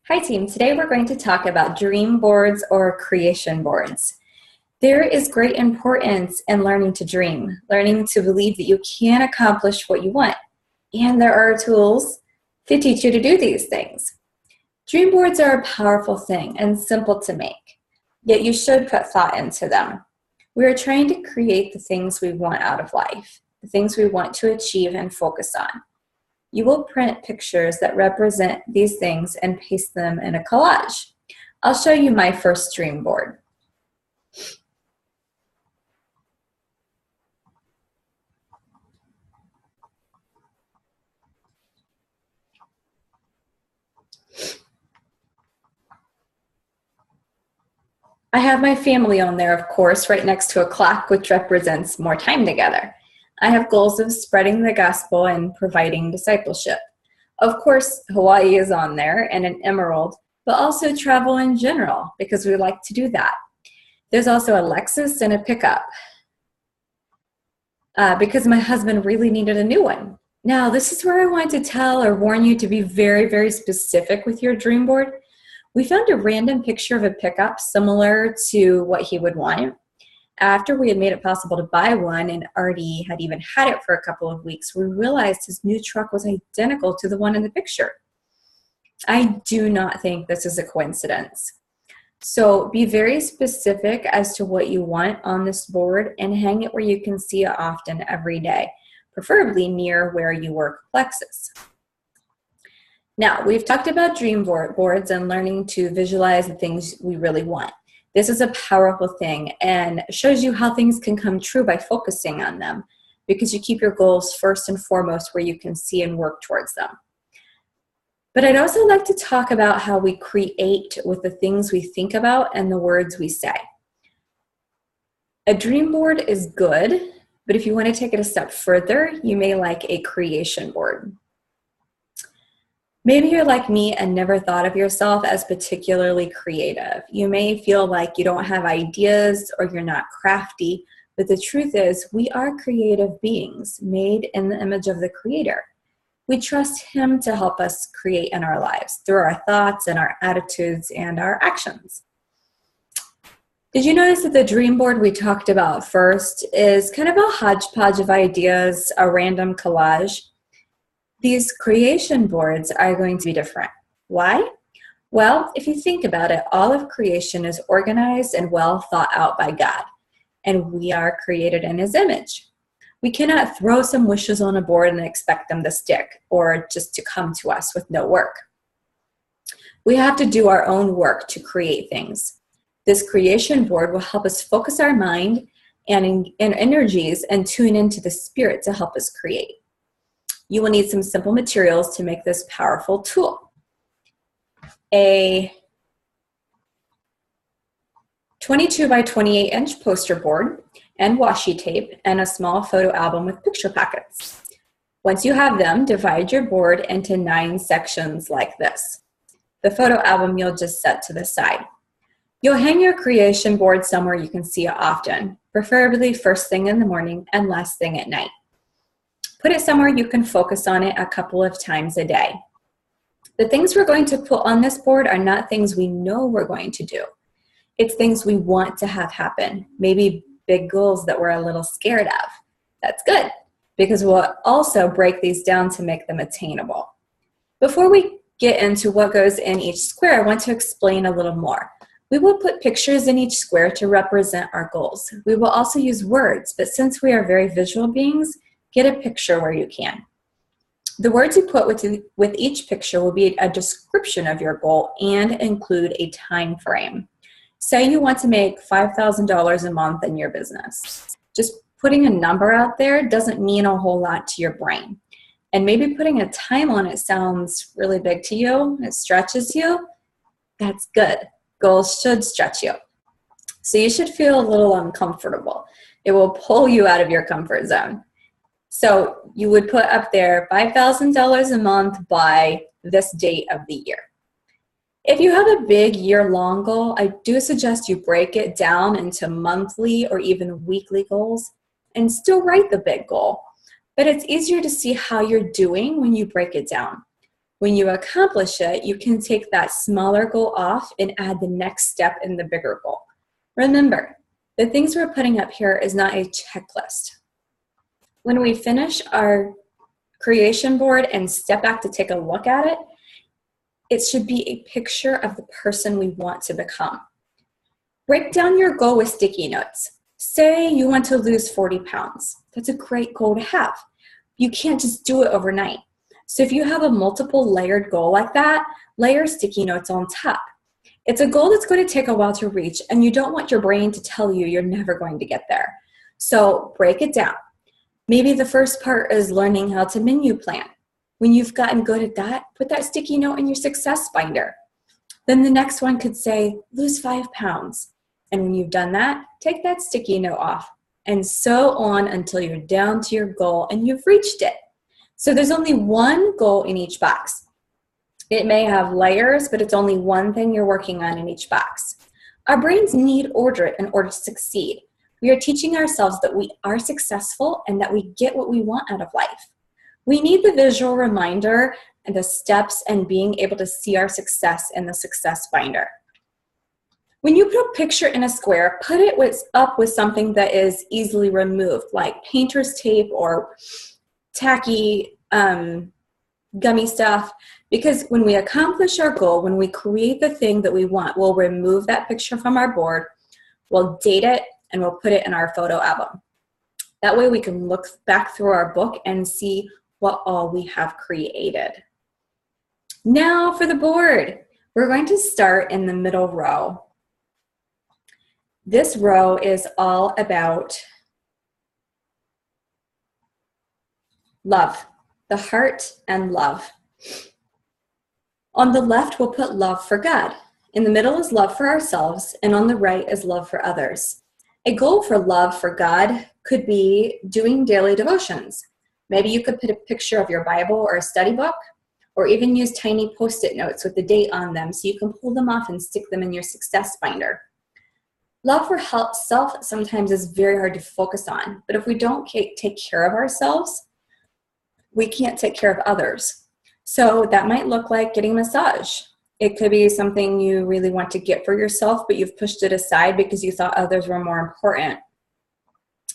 Hi team, today we're going to talk about dream boards or creation boards. There is great importance in learning to dream, learning to believe that you can accomplish what you want. And there are tools to teach you to do these things. Dream boards are a powerful thing and simple to make, yet you should put thought into them. We are trying to create the things we want out of life, the things we want to achieve and focus on. You will print pictures that represent these things and paste them in a collage. I'll show you my first dream board. I have my family on there, of course, right next to a clock, which represents more time together. I have goals of spreading the gospel and providing discipleship. Of course, Hawaii is on there and an emerald, but also travel in general because we like to do that. There's also a Lexus and a pickup because my husband really needed a new one. Now, this is where I want to tell or warn you to be very, very specific with your dream board. We found a random picture of a pickup similar to what he would want. After we had made it possible to buy one and already had even had it for a couple of weeks, we realized his new truck was identical to the one in the picture. I do not think this is a coincidence. So be very specific as to what you want on this board and hang it where you can see it often every day, preferably near where you work plexus. Now, we've talked about dream boards and learning to visualize the things we really want. This is a powerful thing and shows you how things can come true by focusing on them because you keep your goals first and foremost where you can see and work towards them. But I'd also like to talk about how we create with the things we think about and the words we say. A dream board is good, but if you want to take it a step further, you may like a creation board. Maybe you're like me and never thought of yourself as particularly creative. You may feel like you don't have ideas or you're not crafty, but the truth is we are creative beings made in the image of the Creator. We trust Him to help us create in our lives through our thoughts and our attitudes and our actions. Did you notice that the dream board we talked about first is kind of a hodgepodge of ideas, a random collage? These creation boards are going to be different. Why? Well, if you think about it, all of creation is organized and well thought out by God, and we are created in His image. We cannot throw some wishes on a board and expect them to stick or just to come to us with no work. We have to do our own work to create things. This creation board will help us focus our mind and energies and tune into the Spirit to help us create. You will need some simple materials to make this powerful tool. A 22 by 28 inch poster board and washi tape and a small photo album with picture pockets. Once you have them, divide your board into 9 sections like this. The photo album you'll just set to the side. You'll hang your creation board somewhere you can see it often, preferably first thing in the morning and last thing at night. Put it somewhere you can focus on it a couple of times a day. The things we're going to put on this board are not things we know we're going to do. It's things we want to have happen, maybe big goals that we're a little scared of. That's good, because we'll also break these down to make them attainable. Before we get into what goes in each square, I want to explain a little more. We will put pictures in each square to represent our goals. We will also use words, but since we are very visual beings, get a picture where you can. The words you put with each picture will be a description of your goal and include a time frame. Say you want to make $5,000 a month in your business. Just putting a number out there doesn't mean a whole lot to your brain. And maybe putting a time on it sounds really big to you, it stretches you. That's good. Goals should stretch you. So you should feel a little uncomfortable. It will pull you out of your comfort zone. So you would put up there $5,000 a month by this date of the year. If you have a big year-long goal, I do suggest you break it down into monthly or even weekly goals and still write the big goal. But it's easier to see how you're doing when you break it down. When you accomplish it, you can take that smaller goal off and add the next step in the bigger goal. Remember, the things we're putting up here is not a checklist. When we finish our creation board and step back to take a look at it, it should be a picture of the person we want to become. Break down your goal with sticky notes. Say you want to lose 40 pounds. That's a great goal to have. You can't just do it overnight. So if you have a multiple layered goal like that, layer sticky notes on top. It's a goal that's going to take a while to reach, and you don't want your brain to tell you you're never going to get there. So break it down. Maybe the first part is learning how to menu plan. When you've gotten good at that, put that sticky note in your success binder. Then the next one could say, lose 5 pounds. And when you've done that, take that sticky note off, and so on until you're down to your goal and you've reached it. So there's only one goal in each box. It may have layers, but it's only one thing you're working on in each box. Our brains need order in order to succeed. We are teaching ourselves that we are successful and that we get what we want out of life. We need the visual reminder and the steps and being able to see our success in the success binder. When you put a picture in a square, put it up with something that is easily removed, like painter's tape or tacky gummy stuff, because when we accomplish our goal, when we create the thing that we want, we'll remove that picture from our board, we'll date it, and we'll put it in our photo album. That way we can look back through our book and see what all we have created. Now for the board. We're going to start in the middle row. This row is all about love, the heart and love. On the left, we'll put love for God. In the middle is love for ourselves, and on the right is love for others. A goal for love for God could be doing daily devotions. Maybe you could put a picture of your Bible or a study book, or even use tiny Post-it notes with the date on them so you can pull them off and stick them in your success binder. Love for self sometimes is very hard to focus on, but if we don't take care of ourselves, we can't take care of others. So that might look like getting a massage. It could be something you really want to get for yourself, but you've pushed it aside because you thought others were more important.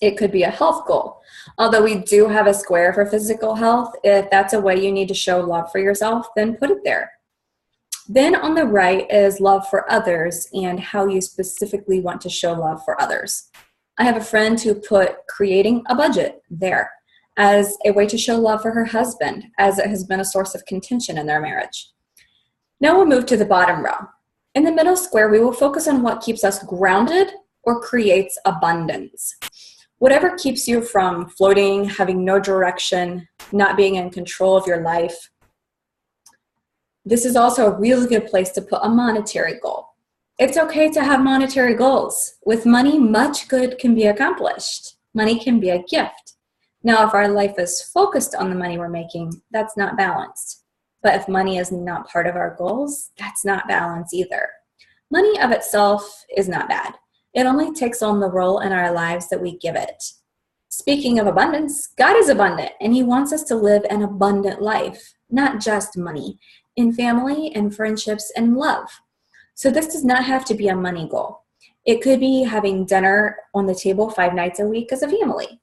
It could be a health goal. Although we do have a square for physical health, if that's a way you need to show love for yourself, then put it there. Then on the right is love for others and how you specifically want to show love for others. I have a friend who put creating a budget there as a way to show love for her husband, as it has been a source of contention in their marriage. Now we'll move to the bottom row. In the middle square, we will focus on what keeps us grounded or creates abundance. Whatever keeps you from floating, having no direction, not being in control of your life. This is also a really good place to put a monetary goal. It's okay to have monetary goals. With money, much good can be accomplished. Money can be a gift. Now, if our life is focused on the money we're making, that's not balanced. But if money is not part of our goals, that's not balance either. Money of itself is not bad. It only takes on the role in our lives that we give it. Speaking of abundance, God is abundant, and He wants us to live an abundant life, not just money, in family and friendships and love. So this does not have to be a money goal. It could be having dinner on the table 5 nights a week as a family.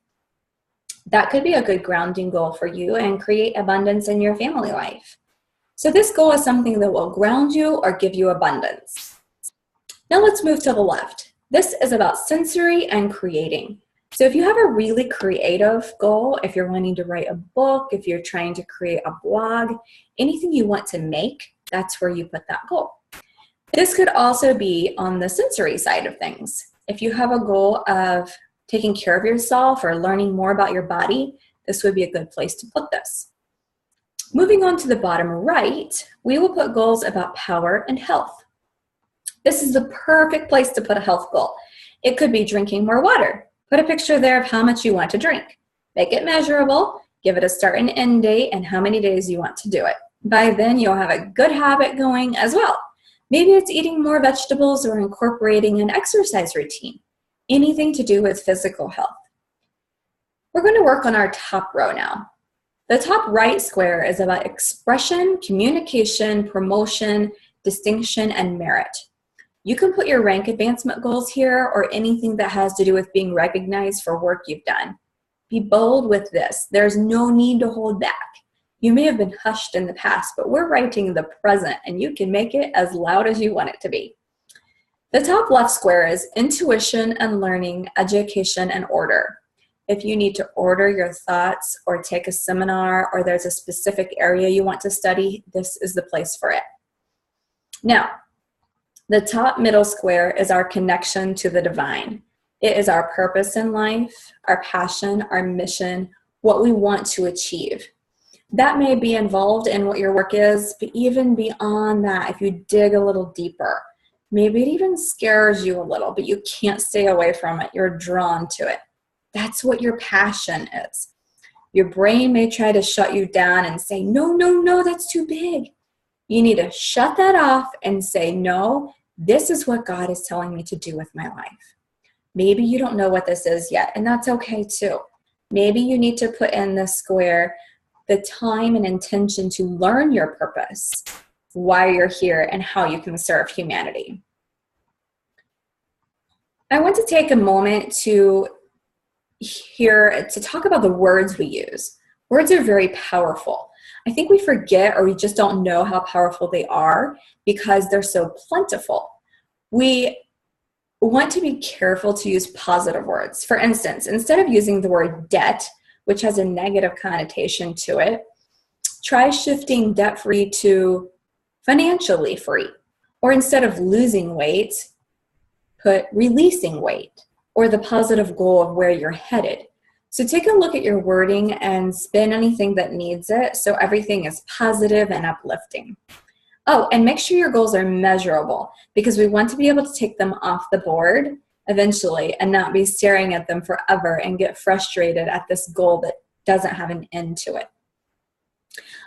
That could be a good grounding goal for you and create abundance in your family life. So this goal is something that will ground you or give you abundance. Now let's move to the left. This is about sensory and creating. So if you have a really creative goal, if you're wanting to write a book, if you're trying to create a blog, anything you want to make, that's where you put that goal. This could also be on the sensory side of things. If you have a goal of taking care of yourself or learning more about your body, this would be a good place to put this. Moving on to the bottom right, we will put goals about power and health. This is the perfect place to put a health goal. It could be drinking more water. Put a picture there of how much you want to drink. Make it measurable, give it a start and end date, and how many days you want to do it. By then, you'll have a good habit going as well. Maybe it's eating more vegetables or incorporating an exercise routine. Anything to do with physical health. We're going to work on our top row now. The top right square is about expression, communication, promotion, distinction, and merit. You can put your rank advancement goals here or anything that has to do with being recognized for work you've done. Be bold with this. There's no need to hold back. You may have been hushed in the past, but we're writing the present, and you can make it as loud as you want it to be. The top left square is intuition and learning, education, and order. If you need to order your thoughts or take a seminar or there's a specific area you want to study, this is the place for it. Now, the top middle square is our connection to the divine. It is our purpose in life, our passion, our mission, what we want to achieve. That may be involved in what your work is, but even beyond that, if you dig a little deeper, maybe it even scares you a little, but you can't stay away from it. You're drawn to it. That's what your passion is. Your brain may try to shut you down and say, no, no, no, that's too big. You need to shut that off and say, no, this is what God is telling me to do with my life. Maybe you don't know what this is yet, and that's okay too. Maybe you need to put in the square the time and intention to learn your purpose, why you're here, and how you can serve humanity. I want to take a moment to talk about the words we use. Words are very powerful. I think we forget or we just don't know how powerful they are because they're so plentiful. We want to be careful to use positive words. For instance, instead of using the word debt, which has a negative connotation to it, try shifting debt-free to financially free. Or instead of losing weight, put releasing weight, or the positive goal of where you're headed. So take a look at your wording and spin anything that needs it so everything is positive and uplifting. Oh, and make sure your goals are measurable because we want to be able to take them off the board eventually and not be staring at them forever and get frustrated at this goal that doesn't have an end to it.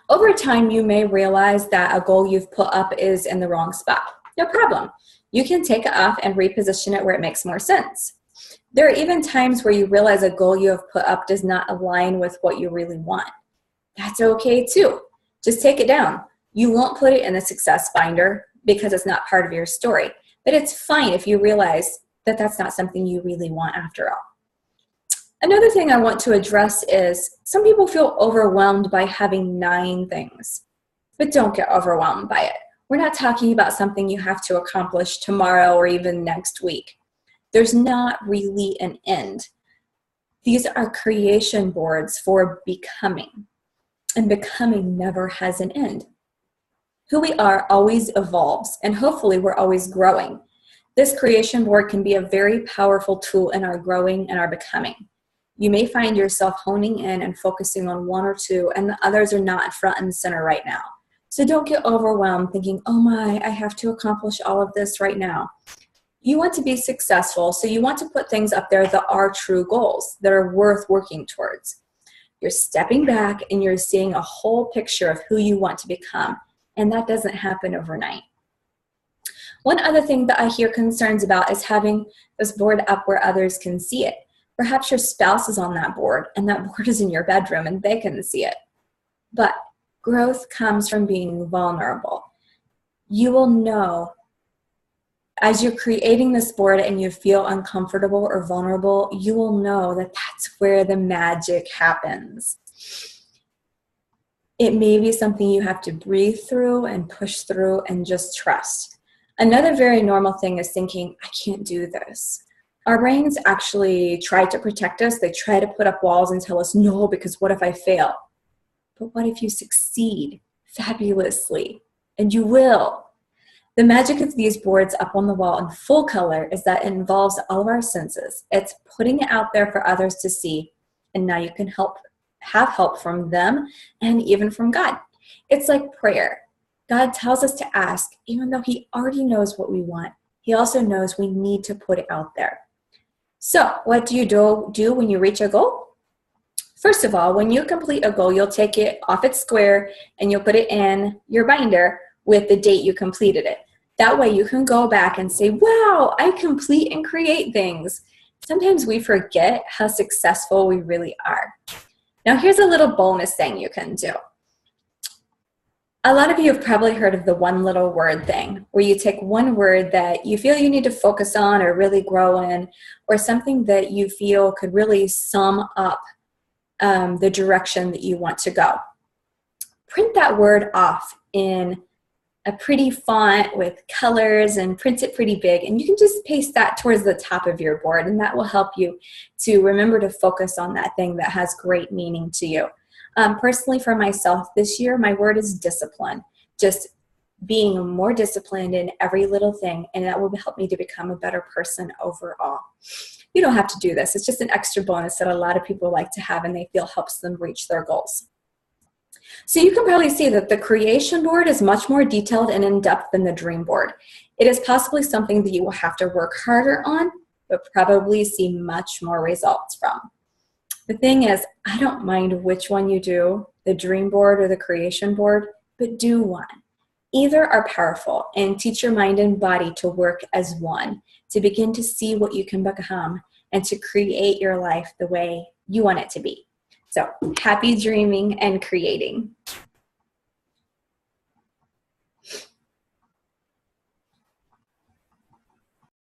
Over time, you may realize that a goal you've put up is in the wrong spot. No problem. You can take it off and reposition it where it makes more sense. There are even times where you realize a goal you have put up does not align with what you really want. That's okay too. Just take it down. You won't put it in the success binder because it's not part of your story, but it's fine if you realize that that's not something you really want after all. Another thing I want to address is some people feel overwhelmed by having 9 things, but don't get overwhelmed by it. We're not talking about something you have to accomplish tomorrow or even next week. There's not really an end. These are creation boards for becoming, and becoming never has an end. Who we are always evolves, and hopefully we're always growing. This creation board can be a very powerful tool in our growing and our becoming. You may find yourself honing in and focusing on 1 or 2, and the others are not front and center right now. So don't get overwhelmed thinking, oh my, I have to accomplish all of this right now. You want to be successful, so you want to put things up there that are true goals, that are worth working towards. You're stepping back and you're seeing a whole picture of who you want to become, and that doesn't happen overnight. One other thing that I hear concerns about is having this board up where others can see it. Perhaps your spouse is on that board, and that board is in your bedroom, and they can see it. But growth comes from being vulnerable. You will know as you're creating this board and you feel uncomfortable or vulnerable, you will know that that's where the magic happens. It may be something you have to breathe through and push through and just trust. Another very normal thing is thinking, I can't do this. Our brains actually try to protect us. They try to put up walls and tell us, no, because what if I fail? But what if you succeed fabulously? And you will. The magic of these boards up on the wall in full color is that it involves all of our senses. It's putting it out there for others to see, and now you can have help from them and even from God. It's like prayer. God tells us to ask, even though He already knows what we want. He also knows we need to put it out there. So what do you do when you reach a goal? First of all, when you complete a goal, you'll take it off its square and you'll put it in your binder with the date you completed it. That way you can go back and say, wow, I complete and create things. Sometimes we forget how successful we really are. Now here's a little bonus thing you can do. A lot of you have probably heard of the one little word thing, where you take one word that you feel you need to focus on or really grow in, or something that you feel could really sum up the direction that you want to go. Print that word off in a pretty font with colors and print it pretty big, and you can just paste that towards the top of your board, and that will help you to remember to focus on that thing that has great meaning to you. Personally, for myself this year, my word is discipline. Just being more disciplined in every little thing, and that will help me to become a better person overall. You don't have to do this. It's just an extra bonus that a lot of people like to have and they feel helps them reach their goals. So you can probably see that the creation board is much more detailed and in-depth than the dream board. It is possibly something that you will have to work harder on, but probably see much more results from. The thing is, I don't mind which one you do, the dream board or the creation board, but do one. Either are powerful and teach your mind and body to work as one, to begin to see what you can become and to create your life the way you want it to be. So happy dreaming and creating.